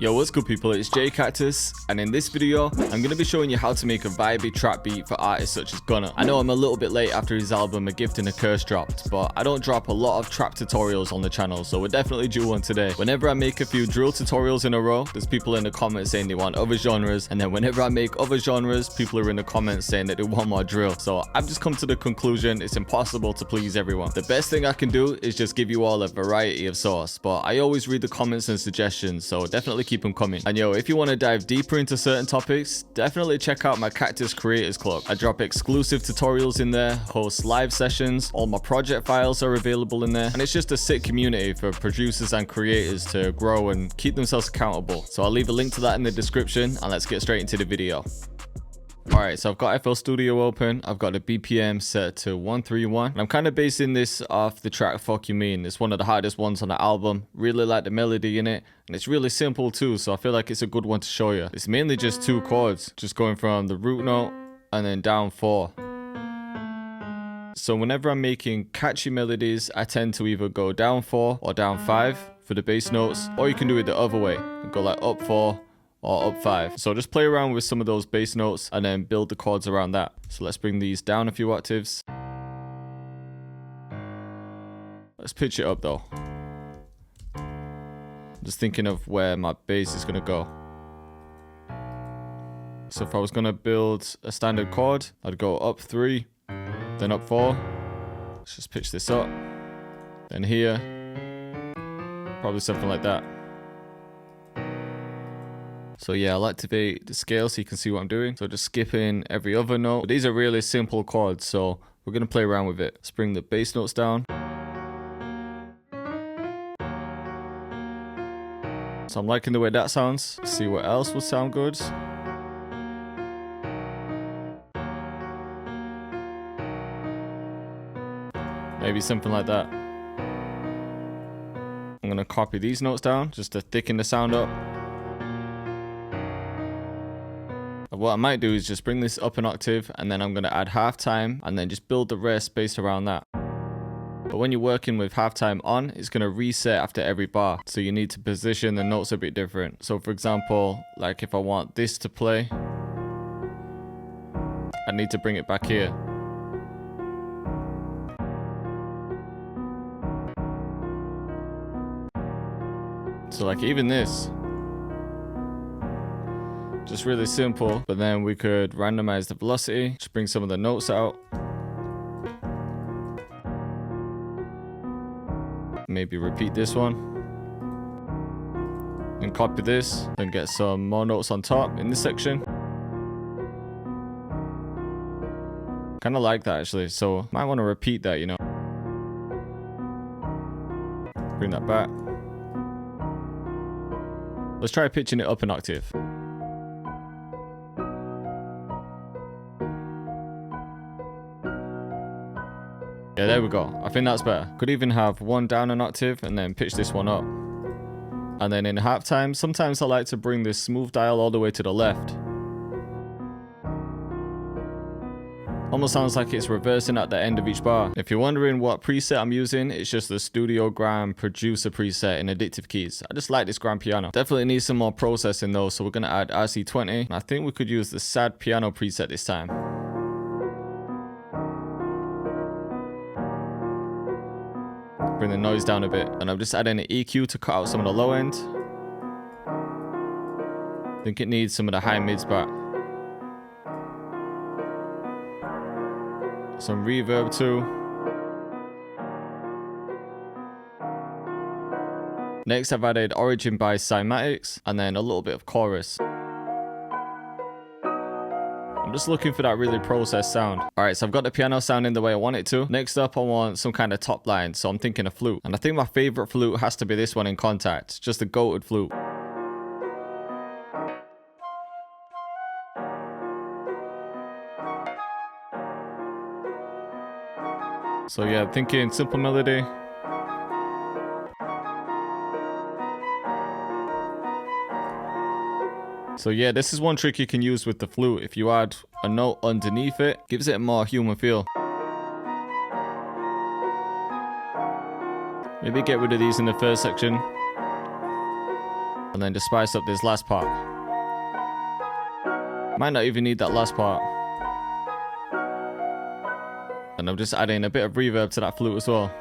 Yo, what's good people, it's Cactus, and in this video, I'm going to be showing you how to make a vibey trap beat for artists such as Gunna. I know I'm a little bit late after his album A Gift and a Curse dropped, but I don't drop a lot of trap tutorials on the channel, so we're definitely due one today. Whenever I make a few drill tutorials in a row, there's people in the comments saying they want other genres, and then whenever I make other genres, people are in the comments saying that they want more drill. So I've just come to the conclusion it's impossible to please everyone. The best thing I can do is just give you all a variety of sauce, but I always read the comments and suggestions, so definitely keep them coming. And yo, if you want to dive deeper into certain topics, definitely check out my Cactus Creators Club. I drop exclusive tutorials in there, host live sessions, all my project files are available in there, and it's just a sick community for producers and creators to grow and keep themselves accountable. So I'll leave a link to that in the description, and let's get straight into the video. Alright, so I've got FL Studio open, I've got the BPM set to 131, and I'm kind of basing this off the track Fukumean. It's one of the hardest ones on the album, really like the melody in it, and it's really simple too, so I feel like it's a good one to show you. It's mainly just two chords, just going from the root note and then down 4. So whenever I'm making catchy melodies, I tend to either go down 4 or down 5 for the bass notes, or you can do it the other way, and go like up 4 or up 5. So just play around with some of those bass notes and then build the chords around that. So let's bring these down a few octaves. Let's pitch it up though. I'm just thinking of where my bass is gonna go. So if I was gonna build a standard chord, I'd go up 3, then up 4. Let's just pitch this up. Then here, probably something like that. So yeah, I'll activate the scale so you can see what I'm doing. So just skipping every other note. But these are really simple chords, so we're going to play around with it. Let's bring the bass notes down. So I'm liking the way that sounds. Let's see what else will sound good. Maybe something like that. I'm going to copy these notes down just to thicken the sound up. What I might do is just bring this up an octave, and then I'm going to add halftime and then just build the rest based around that. But when you're working with halftime on, it's going to reset after every bar, so you need to position the notes a bit different. So for example, like if I want this to play, I need to bring it back here. So like even this, just really simple, but then we could randomize the velocity, just bring some of the notes out. Maybe repeat this one. And copy this, then get some more notes on top in this section. Kind of like that actually, so might want to repeat that, you know. Bring that back. Let's try pitching it up an octave. Yeah, there we go. I think that's better. Could even have one down an octave and then pitch this one up. And then in halftime, sometimes I like to bring this smooth dial all the way to the left. Almost sounds like it's reversing at the end of each bar. If you're wondering what preset I'm using, it's just the Studio Gram Producer preset in Addictive Keys. I just like this grand piano. Definitely need some more processing though, so we're going to add RC20. And I think we could use the sad piano preset this time. Bring the noise down a bit, and I'm just adding an EQ to cut out some of the low end. I think it needs some of the high mids back. Some reverb too. Next I've added Origin by Cymatics, and then a little bit of chorus. I'm just looking for that really processed sound. Alright, so I've got the piano sounding the way I want it to. Next up, I want some kind of top line, so I'm thinking a flute. And I think my favorite flute has to be this one in Contact. Just a goated flute. So yeah, I'm thinking simple melody. So yeah, this is one trick you can use with the flute. If you add a note underneath it, gives it a more human feel. Maybe get rid of these in the first section. and then just spice up this last part. Might not even need that last part. And I'm just adding a bit of reverb to that flute as well.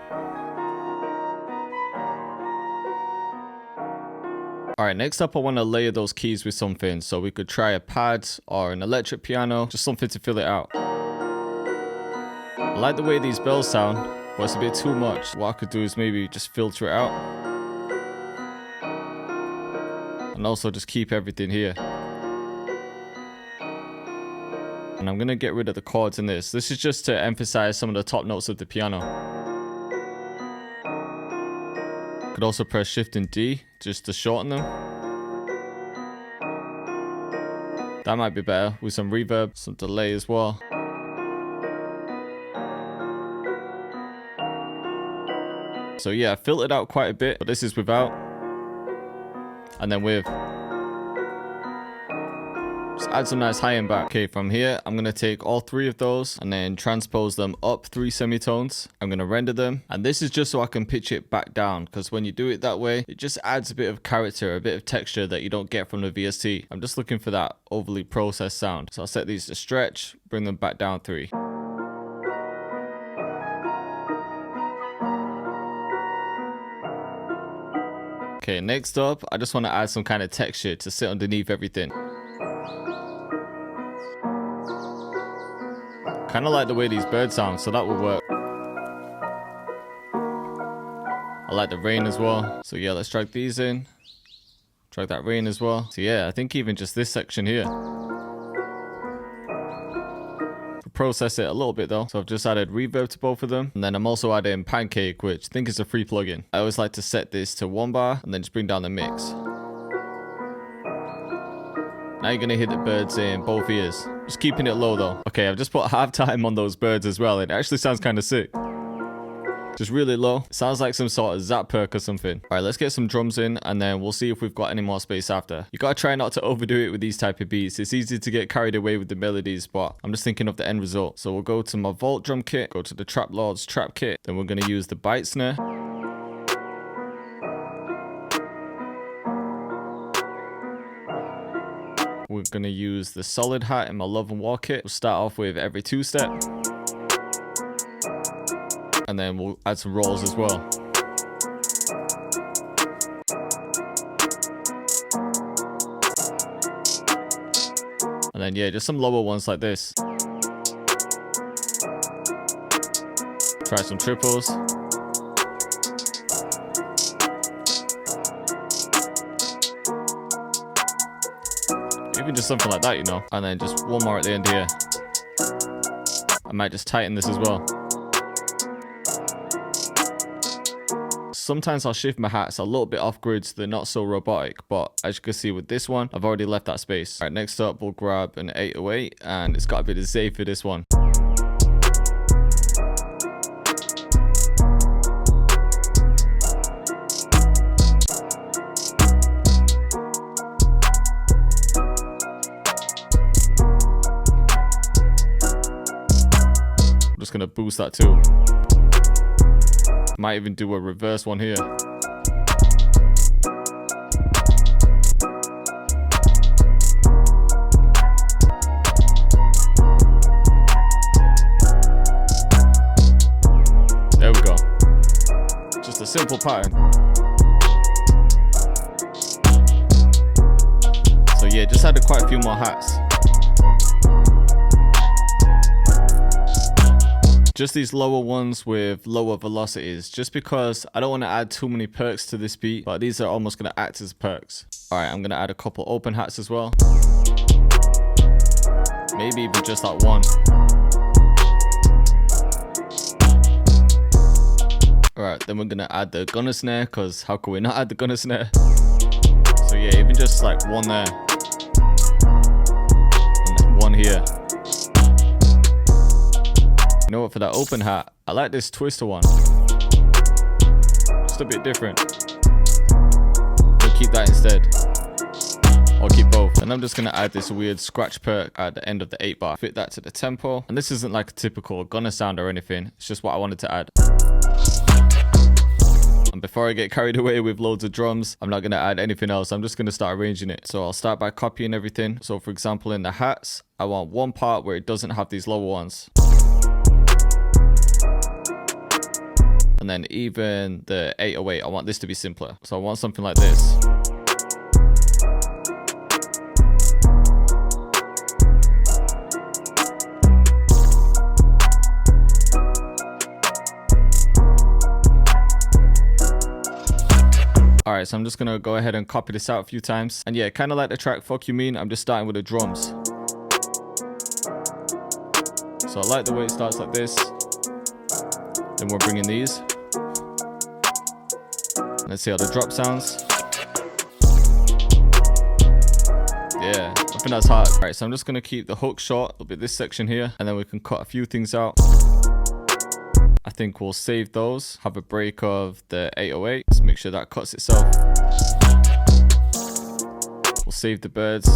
Alright, next up I want to layer those keys with something. So we could try a pad or an electric piano, just something to fill it out. I like the way these bells sound, but it's a bit too much. What I could do is maybe just filter it out. And also just keep everything here. And I'm going to get rid of the chords in this. This is just to emphasize some of the top notes of the piano. Could also press Shift and D just to shorten them. That might be better with some reverb, some delay as well. So yeah, I filtered out quite a bit, but this is without. And then with. Just add some nice high end back. Okay, from here, I'm going to take all three of those and then transpose them up 3 semitones. I'm going to render them. And this is just so I can pitch it back down, because when you do it that way, it just adds a bit of character, a bit of texture that you don't get from the VST. I'm just looking for that overly processed sound. So I'll set these to stretch, bring them back down 3. Okay, next up, I just want to add some kind of texture to sit underneath everything. Kind of like the way these birds sound, so that will work. I like the rain as well. So yeah, let's drag these in. Drag that rain as well. So yeah, I think even just this section here. Process it a little bit though. So I've just added reverb to both of them. And then I'm also adding Pancake, which I think is a free plugin. I always like to set this to 1 bar and then just bring down the mix. Now you're going to hit the birds in both ears. Just keeping it low though. Okay, I've just put halftime on those birds as well. It actually sounds kind of sick. Just really low. It sounds like some sort of zap perk or something. Alright, let's get some drums in and then we'll see if we've got any more space after. You gotta try not to overdo it with these type of beats. It's easy to get carried away with the melodies, but I'm just thinking of the end result. So we'll go to my Vault drum kit, go to the Trap Lords trap kit. Then we're going to use the bite snare. We're going to use the solid hat in my Love and War kit. We'll start off with every 2-step. And then we'll add some rolls as well. And then yeah, just some lower ones like this. Try some triples. Even just something like that, you know. And then just one more at the end here. I might just tighten this as well. Sometimes I'll shift my hats a little bit off grid so they're not so robotic, but as you can see with this one, I've already left that space. Alright, next up we'll grab an 808 and it's got a bit of Z for this one. I'm just gonna boost that too. Might even do a reverse one here. There we go. Just a simple pattern. So yeah, just added quite a few more hats. Just these lower ones with lower velocities, just because I don't want to add too many perks to this beat, but these are almost going to act as perks. Alright, I'm going to add a couple open hats as well. Maybe even just that one. Alright, then we're going to add the Gunna snare, because how could we not add the Gunna snare? So yeah, even just like one there. And one here. You know what, for that open hat, I like this twister one. Just a bit different. We'll keep that instead. Or keep both. And I'm just going to add this weird scratch perk at the end of the 8 bar. Fit that to the tempo. And this isn't like a typical Gunna sound or anything. It's just what I wanted to add. And before I get carried away with loads of drums, I'm not going to add anything else. I'm just going to start arranging it. So I'll start by copying everything. So for example, in the hats, I want one part where it doesn't have these lower ones. And then even the 808, I want this to be simpler. So I want something like this. Alright, so I'm just gonna go ahead and copy this out a few times. And yeah, kind of like the track Fukumean, I'm just starting with the drums. So I like the way it starts like this. Then we're bringing these. Let's see how the drop sounds. Yeah, I think that's hard. Alright, so I'm just gonna keep the hook short, a little bit this section here, and then we can cut a few things out. I think we'll save those, have a break of the 808. Let's make sure that cuts itself. We'll save the birds.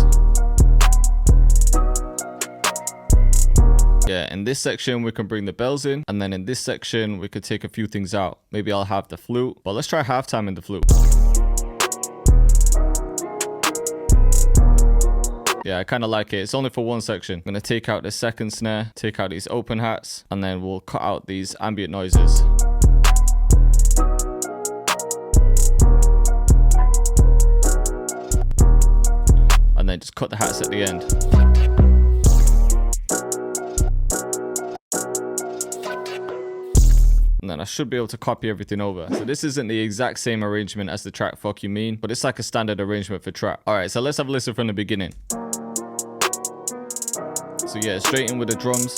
Yeah, in this section we can bring the bells in, and then in this section we could take a few things out. Maybe I'll have the flute, but let's try halftime in the flute. Yeah, I kind of like it. It's only for one section. I'm going to take out the second snare, take out these open hats, and then we'll cut out these ambient noises. And then just cut the hats at the end. And then I should be able to copy everything over. So this isn't the exact same arrangement as the track Fukumean, but it's like a standard arrangement for trap. Alright, so let's have a listen from the beginning. So yeah, straight in with the drums.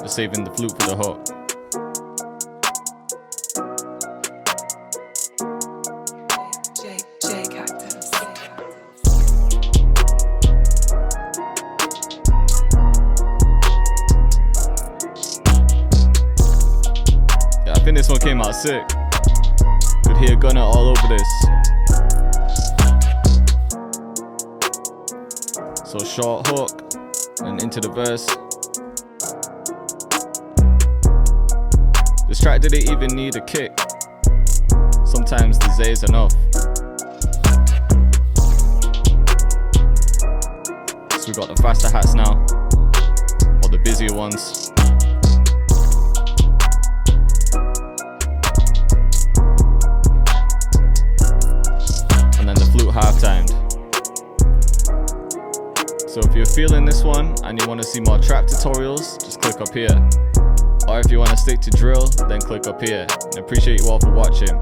Just saving the flute for the hook. Yeah, I think this one came out sick. Could hear Gunna all over this. So short hook and into the verse. This track didn't even need a kick. Sometimes the Z is enough. So we got the faster hats now, or the busier ones. And then the flute half-timed. So if you're feeling this one and you want to see more trap tutorials, just click up here. Or if you want to stick to drill, then click up here. And I appreciate you all for watching.